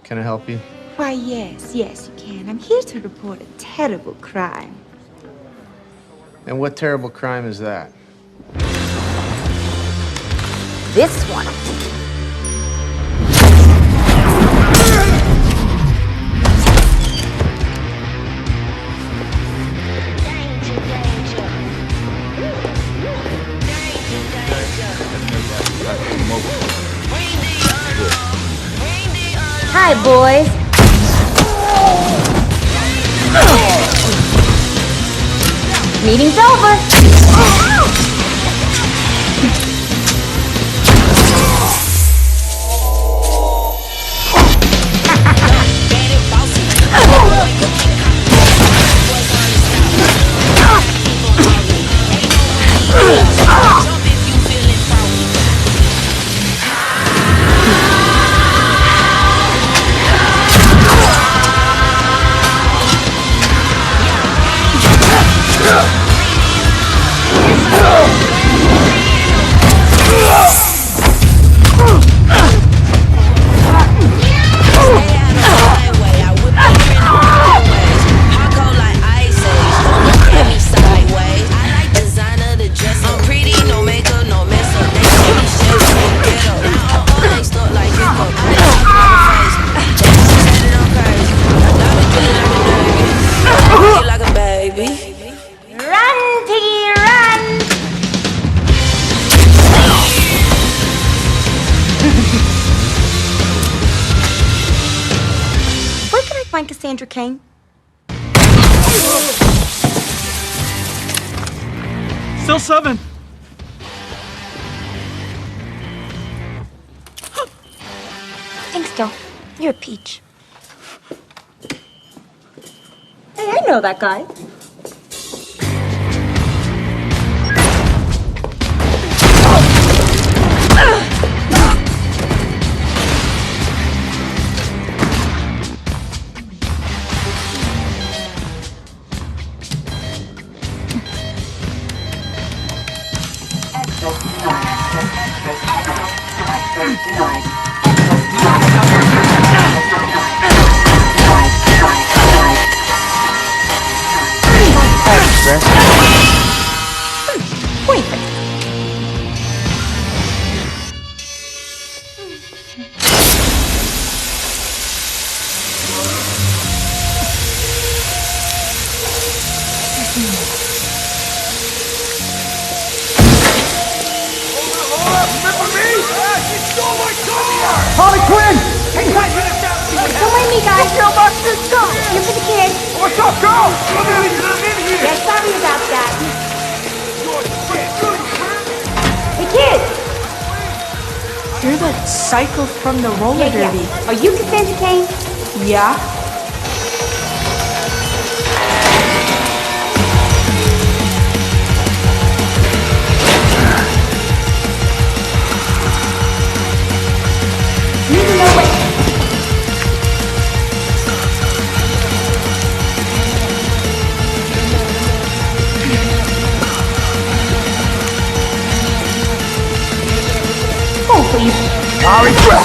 Can I help you? Why, yes, you can. I'm here to report a terrible crime. And what terrible crime is that? This one. Hi, boys. Meeting's over. Find Cassandra Cain? Still 7. Thanks, Del. You're a peach. Hey, I know that guy. Harley Quinn! Hey, Quinn, you're the shot. Don't mind me, guys. Let's go. Here for the kids. What's up, girl? Yeah, sorry about that. Hey, kids! You're the psycho from the roller derby. Yeah. Are you Cassandra Cain? Yeah? Harley Quinn!